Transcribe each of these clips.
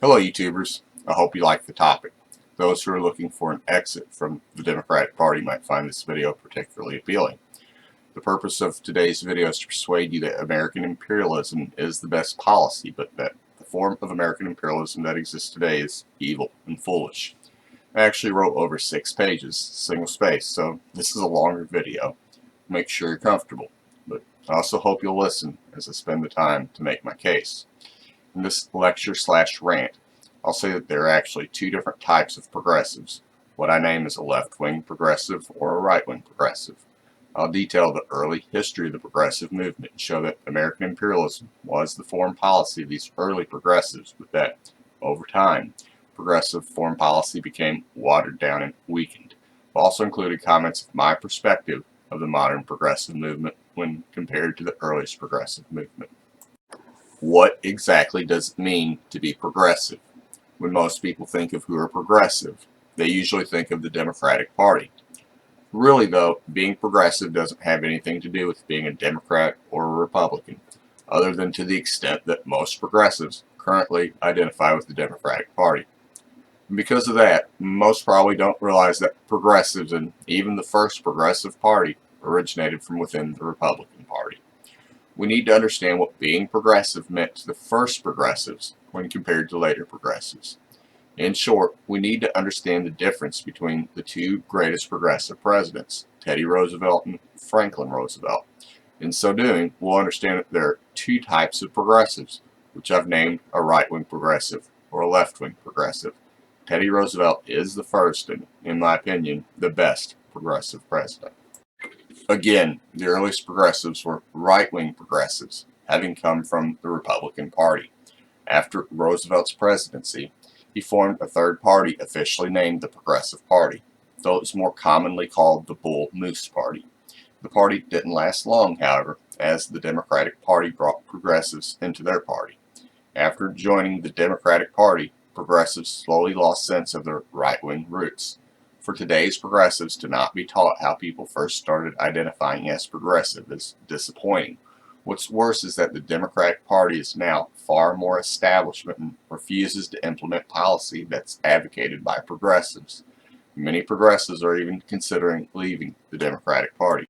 Hello YouTubers, I hope you like the topic. Those who are looking for an exit from the Democratic Party might find this video particularly appealing. The purpose of today's video is to persuade you that American imperialism is the best policy, but that the form of American imperialism that exists today is evil and foolish. I actually wrote over 6 pages, single space, so this is a longer video. Make sure you're comfortable, but I also hope you'll listen as I spend the time to make my case. In this lecture/rant, I'll say that there are actually 2 different types of progressives, what I name as a left-wing progressive or a right-wing progressive. I'll detail the early history of the progressive movement and show that American imperialism was the foreign policy of these early progressives, but that, over time, progressive foreign policy became watered down and weakened. I've also included comments of my perspective of the modern progressive movement when compared to the earliest progressive movement. What exactly does it mean to be progressive? When most people think of who are progressive, they usually think of the Democratic Party. Really though, being progressive doesn't have anything to do with being a Democrat or a Republican, other than to the extent that most progressives currently identify with the Democratic Party. And because of that, most probably don't realize that progressives and even the first progressive party originated from within the Republican Party. We need to understand what being progressive meant to the first progressives when compared to later progressives. In short, we need to understand the difference between the 2 greatest progressive presidents, Teddy Roosevelt and Franklin Roosevelt. In so doing, we'll understand that there are 2 types of progressives, which I've named a right-wing progressive or a left-wing progressive. Teddy Roosevelt is the first and, in my opinion, the best progressive president. Again, the earliest progressives were right-wing progressives, having come from the Republican Party. After Roosevelt's presidency, he formed a third party officially named the Progressive Party, though it was more commonly called the Bull Moose Party. The party didn't last long, however, as the Democratic Party brought progressives into their party. After joining the Democratic Party, progressives slowly lost sense of their right-wing roots. For today's progressives to not be taught how people first started identifying as progressive is disappointing. What's worse is that the Democratic Party is now far more establishment and refuses to implement policy that's advocated by progressives. Many progressives are even considering leaving the Democratic Party.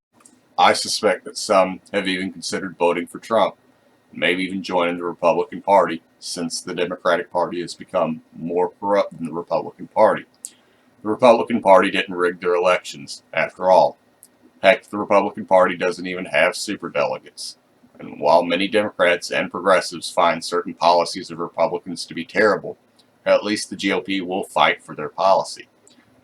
I suspect that some have even considered voting for Trump, maybe even joining the Republican Party, since the Democratic Party has become more corrupt than the Republican Party. The Republican Party didn't rig their elections, after all. Heck, the Republican Party doesn't even have superdelegates. And while many Democrats and progressives find certain policies of Republicans to be terrible, at least the GOP will fight for their policy.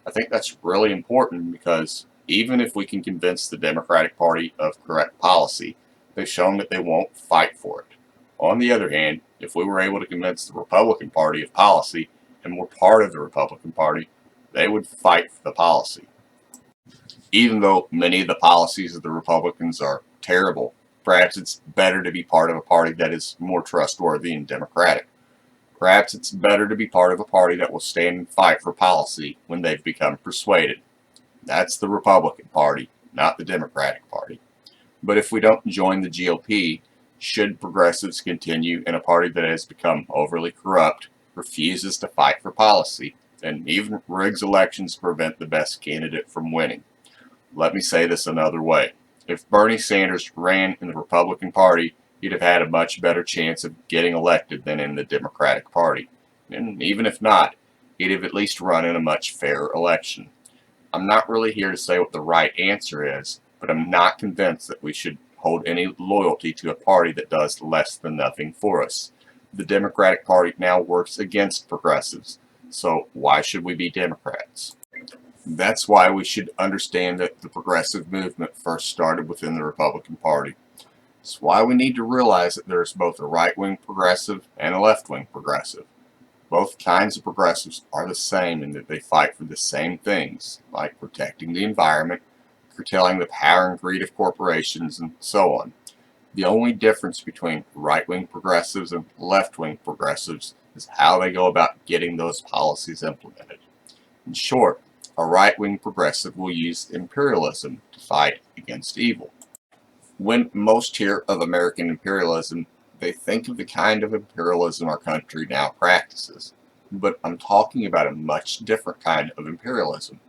I think that's really important because even if we can convince the Democratic Party of correct policy, they've shown that they won't fight for it. On the other hand, if we were able to convince the Republican Party of policy and were part of the Republican Party, they would fight for the policy. Even though many of the policies of the Republicans are terrible, perhaps it's better to be part of a party that is more trustworthy and democratic. Perhaps it's better to be part of a party that will stand and fight for policy when they've become persuaded. That's the Republican Party, not the Democratic Party. But if we don't join the GOP, should progressives continue in a party that has become overly corrupt, refuses to fight for policy, and even rigs elections to prevent the best candidate from winning? Let me say this another way. If Bernie Sanders ran in the Republican Party, he'd have had a much better chance of getting elected than in the Democratic Party. And even if not, he'd have at least run in a much fairer election. I'm not really here to say what the right answer is, but I'm not convinced that we should hold any loyalty to a party that does less than nothing for us. The Democratic Party now works against progressives, so why should we be Democrats? That's why we should understand that the progressive movement first started within the Republican Party. It's why we need to realize that there's both a right-wing progressive and a left-wing progressive. Both kinds of progressives are the same in that they fight for the same things, like protecting the environment, curtailing the power and greed of corporations, and so on. The only difference between right-wing progressives and left-wing progressives is how they go about getting those policies implemented. In short, a right-wing progressive will use imperialism to fight against evil. When most hear of American imperialism, they think of the kind of imperialism our country now practices. But I'm talking about a much different kind of imperialism.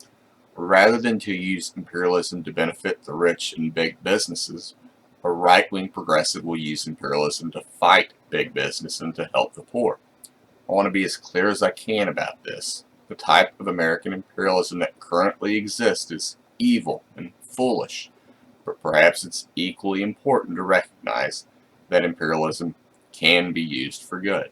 Rather than to use imperialism to benefit the rich and big businesses, a right-wing progressive will use imperialism to fight big business and to help the poor. I want to be as clear as I can about this. The type of American imperialism that currently exists is evil and foolish, but perhaps it's equally important to recognize that imperialism can be used for good.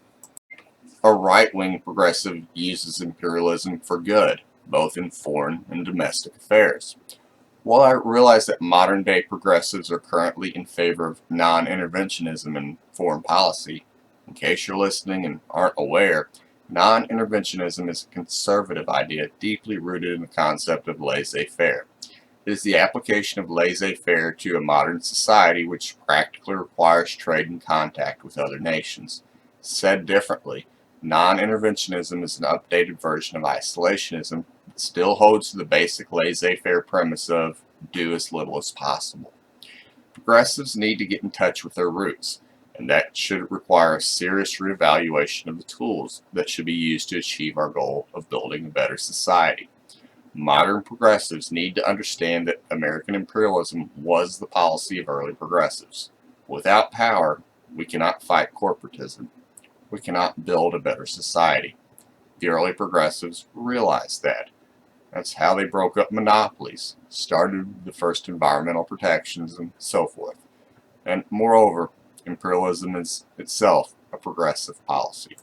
A right-wing progressive uses imperialism for good, both in foreign and domestic affairs. While I realize that modern-day progressives are currently in favor of non-interventionism in foreign policy, in case you're listening and aren't aware, non-interventionism is a conservative idea deeply rooted in the concept of laissez-faire. It is the application of laissez-faire to a modern society which practically requires trade and contact with other nations. Said differently, non-interventionism is an updated version of isolationism that still holds to the basic laissez-faire premise of do as little as possible. Progressives need to get in touch with their roots, and that should require a serious reevaluation of the tools that should be used to achieve our goal of building a better society. Modern progressives need to understand that American imperialism was the policy of early progressives. Without power, we cannot fight corporatism. We cannot build a better society. The early progressives realized that. That's how they broke up monopolies, started the first environmental protections, and so forth. And moreover, imperialism is itself a progressive policy.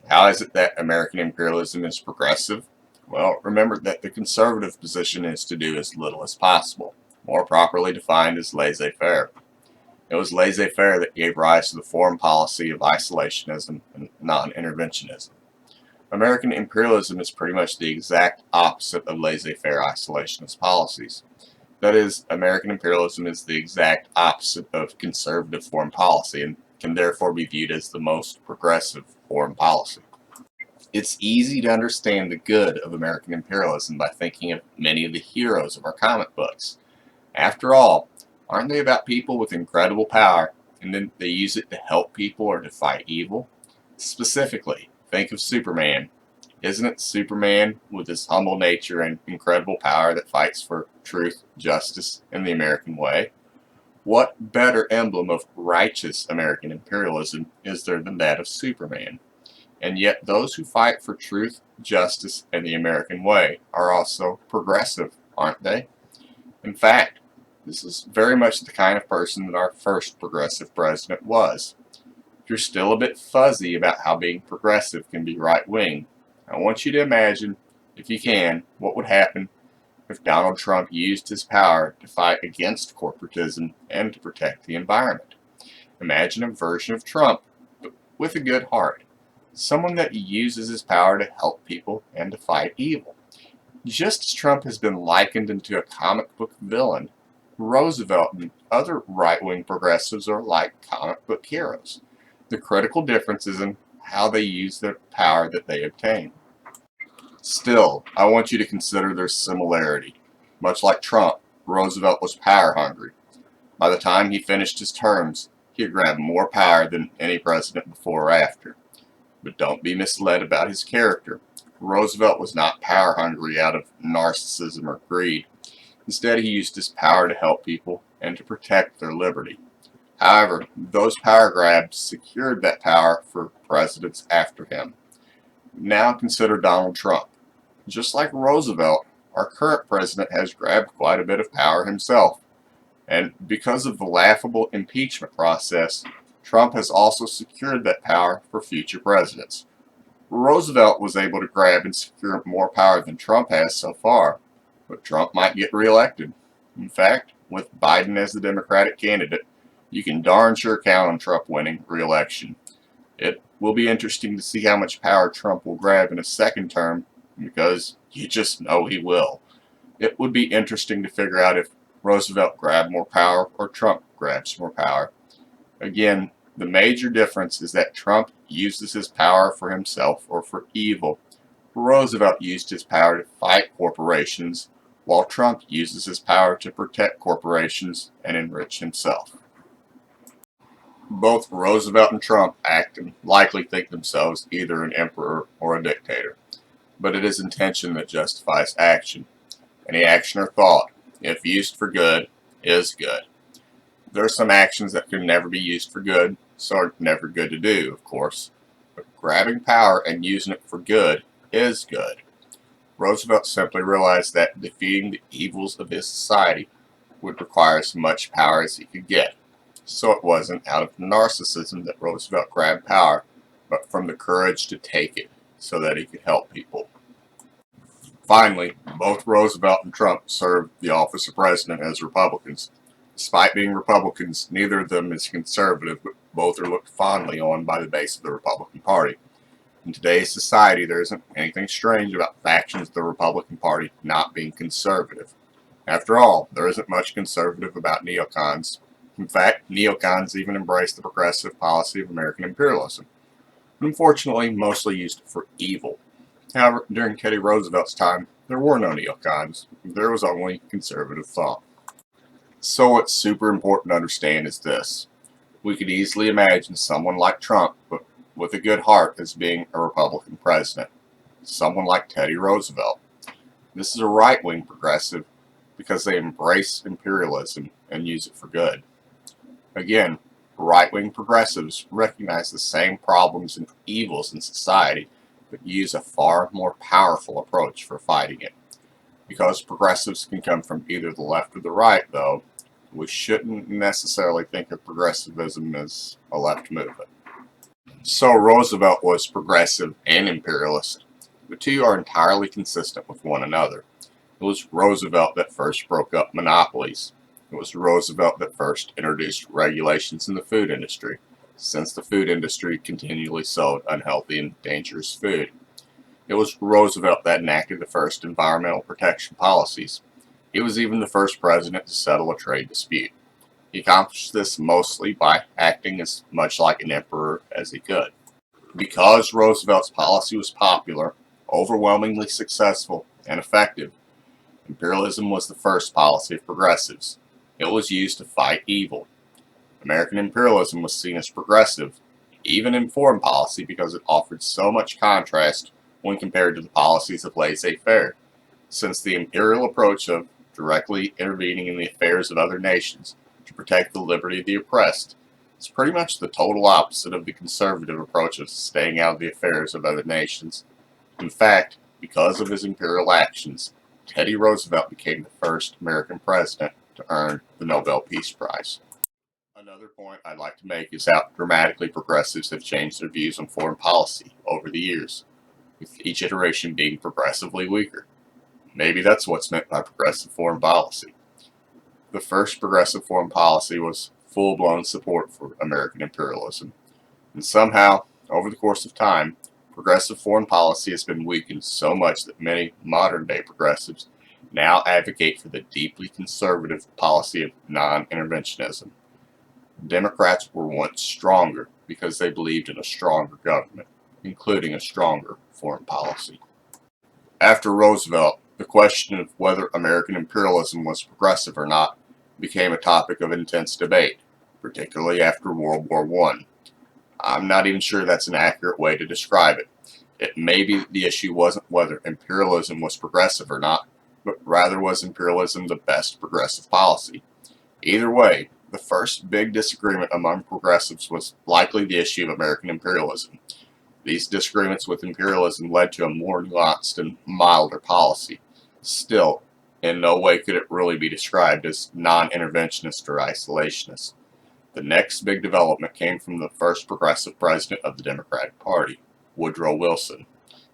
How is it that American imperialism is progressive? Well, remember that the conservative position is to do as little as possible, more properly defined as laissez-faire. It was laissez-faire that gave rise to the foreign policy of isolationism and non-interventionism. American imperialism is pretty much the exact opposite of laissez-faire isolationist policies. That is, American imperialism is the exact opposite of conservative foreign policy and can therefore be viewed as the most progressive foreign policy. It's easy to understand the good of American imperialism by thinking of many of the heroes of our comic books. After all, aren't they about people with incredible power, and then they use it to help people or to fight evil? Specifically, think of Superman. Isn't it Superman with his humble nature and incredible power that fights for truth, justice, and the American way? What better emblem of righteous American imperialism is there than that of Superman? And yet those who fight for truth, justice, and the American way are also progressive, aren't they? In fact, this is very much the kind of person that our first progressive president was. If you're still a bit fuzzy about how being progressive can be right-wing, I want you to imagine, if you can, what would happen if Donald Trump used his power to fight against corporatism and to protect the environment. Imagine a version of Trump, but with a good heart. Someone that uses his power to help people and to fight evil. Just as Trump has been likened into a comic book villain, Roosevelt and other right-wing progressives are like comic book heroes. The critical difference is in how they use their power that they obtain. Still, I want you to consider their similarity. Much like Trump, Roosevelt was power-hungry. By the time he finished his terms, he had grabbed more power than any president before or after. But don't be misled about his character. Roosevelt was not power-hungry out of narcissism or greed. Instead, he used his power to help people and to protect their liberty. However, those power grabs secured that power for presidents after him. Now consider Donald Trump. Just like Roosevelt, our current president has grabbed quite a bit of power himself. And because of the laughable impeachment process, Trump has also secured that power for future presidents. Roosevelt was able to grab and secure more power than Trump has so far, but Trump might get reelected. In fact, with Biden as the Democratic candidate, you can darn sure count on Trump winning re-election. It will be interesting to see how much power Trump will grab in a second term, because you just know he will. It would be interesting to figure out if Roosevelt grabbed more power or Trump grabs more power. Again, the major difference is that Trump uses his power for himself or for evil. Roosevelt used his power to fight corporations, while Trump uses his power to protect corporations and enrich himself. Both Roosevelt and Trump act and likely think themselves either an emperor or a dictator, but it is intention that justifies action. Any action or thought, if used for good, is good. There are some actions that can never be used for good, so are never good to do, of course, but grabbing power and using it for good is good. Roosevelt simply realized that defeating the evils of his society would require as much power as he could get. So it wasn't out of narcissism that Roosevelt grabbed power, but from the courage to take it so that he could help people. Finally, both Roosevelt and Trump served the office of president as Republicans. Despite being Republicans, neither of them is conservative, but both are looked fondly on by the base of the Republican Party. In today's society, there isn't anything strange about factions of the Republican Party not being conservative. After all, there isn't much conservative about neocons. In fact, neocons even embrace the progressive policy of American imperialism, but unfortunately mostly used it for evil. However, during Teddy Roosevelt's time, there were no neocons. There was only conservative thought. So what's super important to understand is this. We could easily imagine someone like Trump, but with a good heart, as being a Republican president. Someone like Teddy Roosevelt. This is a right-wing progressive because they embrace imperialism and use it for good. Again, right-wing progressives recognize the same problems and evils in society, but use a far more powerful approach for fighting it. Because progressives can come from either the left or the right, though, we shouldn't necessarily think of progressivism as a left movement. So Roosevelt was progressive and imperialist. The two are entirely consistent with one another. It was Roosevelt that first broke up monopolies. It was Roosevelt that first introduced regulations in the food industry, since the food industry continually sold unhealthy and dangerous food. It was Roosevelt that enacted the first environmental protection policies. He was even the first president to settle a trade dispute. He accomplished this mostly by acting as much like an emperor as he could. Because Roosevelt's policy was popular, overwhelmingly successful, and effective, imperialism was the first policy of progressives. It was used to fight evil. American imperialism was seen as progressive, even in foreign policy, because it offered so much contrast when compared to the policies of laissez-faire, since the imperial approach of directly intervening in the affairs of other nations to protect the liberty of the oppressed is pretty much the total opposite of the conservative approach of staying out of the affairs of other nations. In fact, because of his imperial actions, Teddy Roosevelt became the first American president to earn the Nobel Peace Prize. Another point I'd like to make is how dramatically progressives have changed their views on foreign policy over the years, with each iteration being progressively weaker. Maybe that's what's meant by progressive foreign policy. The first progressive foreign policy was full-blown support for American imperialism. And somehow, over the course of time, progressive foreign policy has been weakened so much that many modern-day progressives now advocate for the deeply conservative policy of non-interventionism. Democrats were once stronger because they believed in a stronger government, including a stronger foreign policy. After Roosevelt, the question of whether American imperialism was progressive or not became a topic of intense debate, particularly after World War I. I'm not even sure that's an accurate way to describe it. It may be the issue wasn't whether imperialism was progressive or not, but rather was imperialism the best progressive policy. Either way, the first big disagreement among progressives was likely the issue of American imperialism. These disagreements with imperialism led to a more nuanced and milder policy. Still, in no way could it really be described as non-interventionist or isolationist. The next big development came from the first progressive president of the Democratic Party, Woodrow Wilson.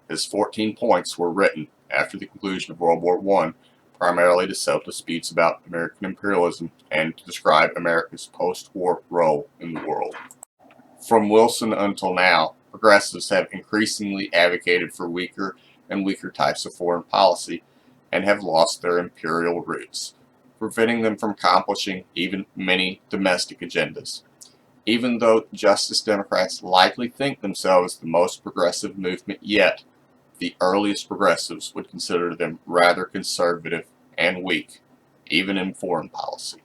His 14 points were written after the conclusion of World War I, primarily to settle disputes about American imperialism and to describe America's post-war role in the world. From Wilson until now, progressives have increasingly advocated for weaker and weaker types of foreign policy and have lost their imperial roots, preventing them from accomplishing even many domestic agendas. Even though Justice Democrats likely think themselves the most progressive movement yet, the earliest progressives would consider them rather conservative and weak, even in foreign policy.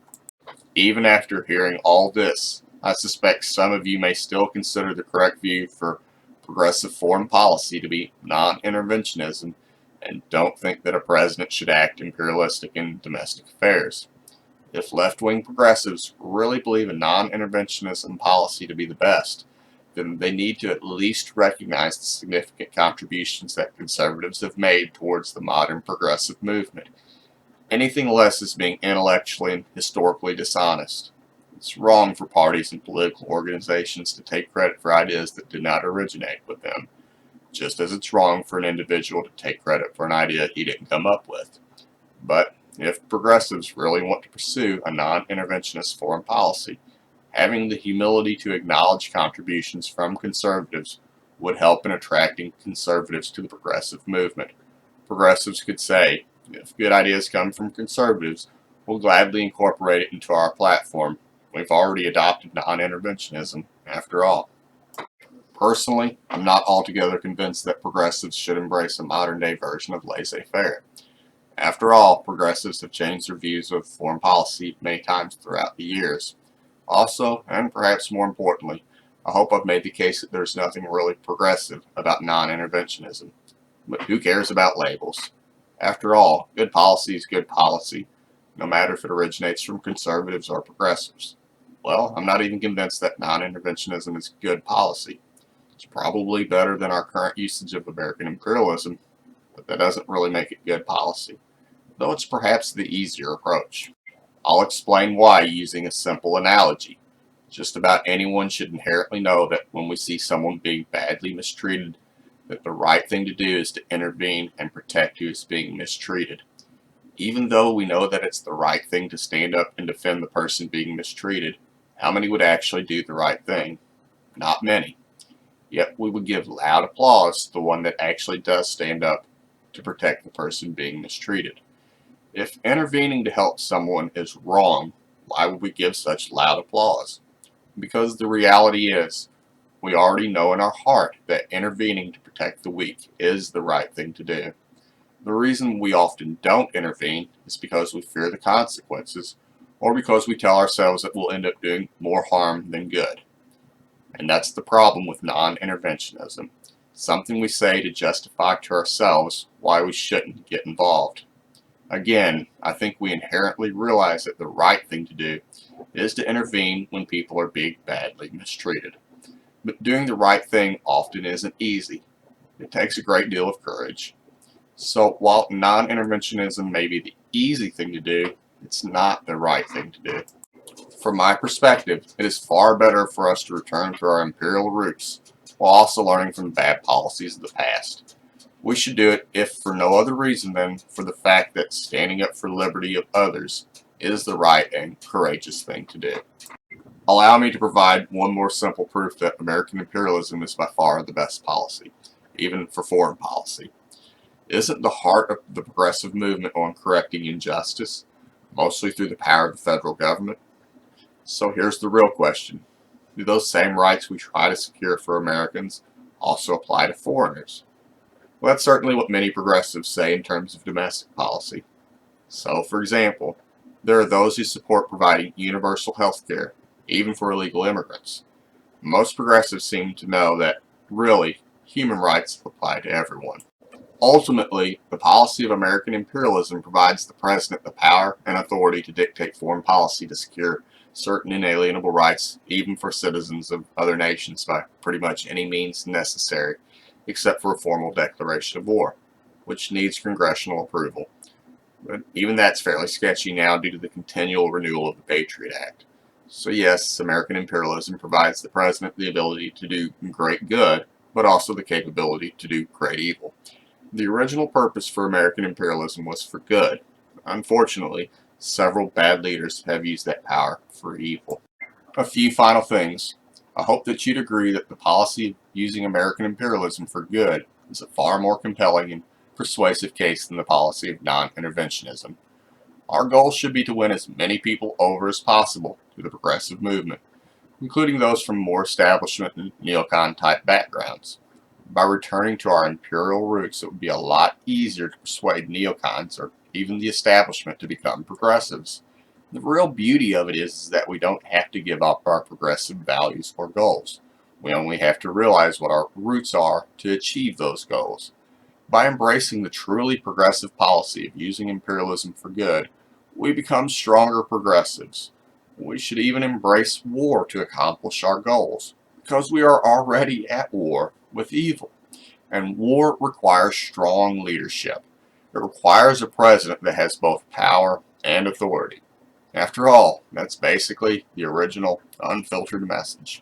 Even after hearing all this, I suspect some of you may still consider the correct view for progressive foreign policy to be non-interventionism and don't think that a president should act imperialistic in domestic affairs. If left-wing progressives really believe a non-interventionism policy to be the best, then they need to at least recognize the significant contributions that conservatives have made towards the modern progressive movement. Anything less is being intellectually and historically dishonest. It's wrong for parties and political organizations to take credit for ideas that did not originate with them, just as it's wrong for an individual to take credit for an idea he didn't come up with. But if progressives really want to pursue a non-interventionist foreign policy, having the humility to acknowledge contributions from conservatives would help in attracting conservatives to the progressive movement. Progressives could say, if good ideas come from conservatives, we'll gladly incorporate it into our platform. We've already adopted non-interventionism, after all. Personally, I'm not altogether convinced that progressives should embrace a modern-day version of laissez-faire. After all, progressives have changed their views of foreign policy many times throughout the years. Also, and perhaps more importantly, I hope I've made the case that there's nothing really progressive about non-interventionism. But who cares about labels? After all, good policy is good policy, no matter if it originates from conservatives or progressives. Well, I'm not even convinced that non-interventionism is good policy. It's probably better than our current usage of American imperialism, but that doesn't really make it good policy, though it's perhaps the easier approach. I'll explain why using a simple analogy. Just about anyone should inherently know that when we see someone being badly mistreated, that the right thing to do is to intervene and protect who is being mistreated. Even though we know that it's the right thing to stand up and defend the person being mistreated, how many would actually do the right thing? Not many. Yet we would give loud applause to the one that actually does stand up to protect the person being mistreated. If intervening to help someone is wrong, why would we give such loud applause? Because the reality is, we already know in our heart that intervening to protect the weak is the right thing to do. The reason we often don't intervene is because we fear the consequences, or because we tell ourselves that we'll end up doing more harm than good. And that's the problem with non-interventionism. Something we say to justify to ourselves why we shouldn't get involved. Again, I think we inherently realize that the right thing to do is to intervene when people are being badly mistreated. But doing the right thing often isn't easy. It takes a great deal of courage. So while non-interventionism may be the easy thing to do, it's not the right thing to do. From my perspective, it is far better for us to return to our imperial roots while also learning from bad policies of the past. We should do it if for no other reason than for the fact that standing up for liberty of others is the right and courageous thing to do. Allow me to provide one more simple proof that American imperialism is by far the best policy, even for foreign policy. Isn't the heart of the progressive movement on correcting injustice, mostly through the power of the federal government? So here's the real question. Do those same rights we try to secure for Americans also apply to foreigners? Well, that's certainly what many progressives say in terms of domestic policy. So, for example, there are those who support providing universal health care, even for illegal immigrants. Most progressives seem to know that, really, human rights apply to everyone. Ultimately, the policy of American imperialism provides the president the power and authority to dictate foreign policy to secure certain inalienable rights, even for citizens of other nations, by pretty much any means necessary, except for a formal declaration of war, which needs congressional approval. But even that's fairly sketchy now due to the continual renewal of the Patriot Act. So yes, American imperialism provides the president the ability to do great good, but also the capability to do great evil. The original purpose for American imperialism was for good. Unfortunately, several bad leaders have used that power for evil. A few final things. I hope that you'd agree that the policy of using American imperialism for good is a far more compelling and persuasive case than the policy of non-interventionism. Our goal should be to win as many people over as possible to the progressive movement, including those from more establishment and neocon type backgrounds. By returning to our imperial roots, it would be a lot easier to persuade neocons or even the establishment to become progressives. The real beauty of it is that we don't have to give up our progressive values or goals. We only have to realize what our roots are to achieve those goals. By embracing the truly progressive policy of using imperialism for good, we become stronger progressives. We should even embrace war to accomplish our goals, because we are already at war with evil. And war requires strong leadership. It requires a president that has both power and authority. After all, that's basically the original unfiltered message.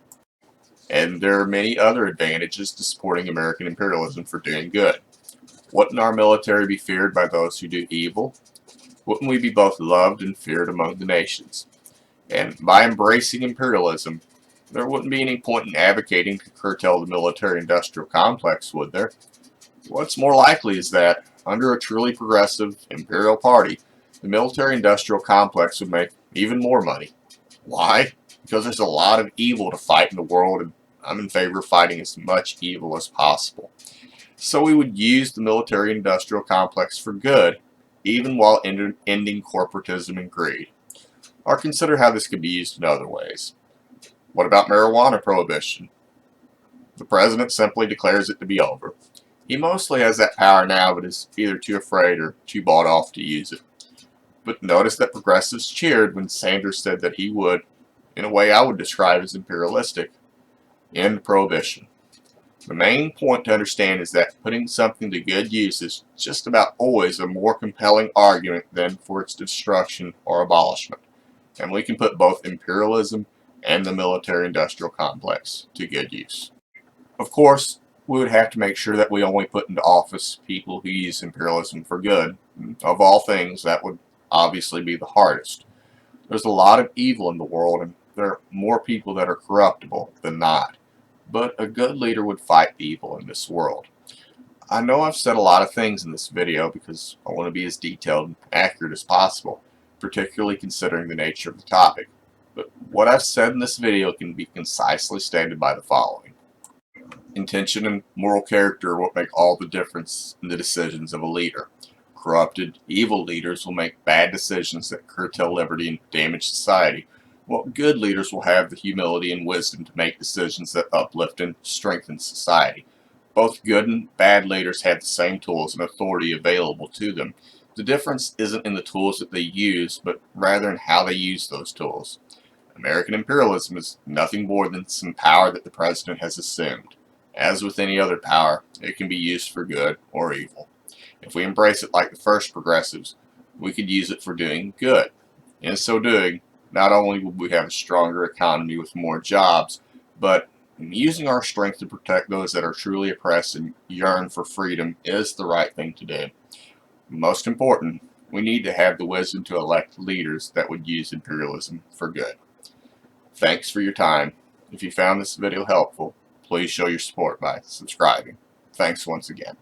And there are many other advantages to supporting American imperialism for doing good. Wouldn't our military be feared by those who do evil? Wouldn't we be both loved and feared among the nations? And by embracing imperialism, there wouldn't be any point in advocating to curtail the military-industrial complex, would there? What's more likely is that, under a truly progressive imperial party, the military-industrial complex would make even more money. Why? Because there's a lot of evil to fight in the world, and I'm in favor of fighting as much evil as possible. So we would use the military-industrial complex for good, even while ending corporatism and greed. Or consider how this could be used in other ways. What about marijuana prohibition? The president simply declares it to be over. He mostly has that power now, but is either too afraid or too bought off to use it. But notice that progressives cheered when Sanders said that he would, in a way I would describe as imperialistic, end prohibition. The main point to understand is that putting something to good use is just about always a more compelling argument than for its destruction or abolishment. And we can put both imperialism and the military-industrial complex to good use. Of course, we would have to make sure that we only put into office people who use imperialism for good. Of all things, that would obviously be the hardest. There's a lot of evil in the world, and there are more people that are corruptible than not. But a good leader would fight evil in this world. I know I've said a lot of things in this video because I want to be as detailed and accurate as possible, particularly considering the nature of the topic. But what I've said in this video can be concisely stated by the following. Intention and moral character are what make all the difference in the decisions of a leader. Corrupted, evil leaders will make bad decisions that curtail liberty and damage society, while good leaders will have the humility and wisdom to make decisions that uplift and strengthen society. Both good and bad leaders have the same tools and authority available to them. The difference isn't in the tools that they use, but rather in how they use those tools. American imperialism is nothing more than some power that the president has assumed. As with any other power, it can be used for good or evil. If we embrace it like the first progressives, we could use it for doing good. In so doing, not only will we have a stronger economy with more jobs, but using our strength to protect those that are truly oppressed and yearn for freedom is the right thing to do. Most important, we need to have the wisdom to elect leaders that would use imperialism for good. Thanks for your time. If you found this video helpful, please show your support by subscribing. Thanks once again.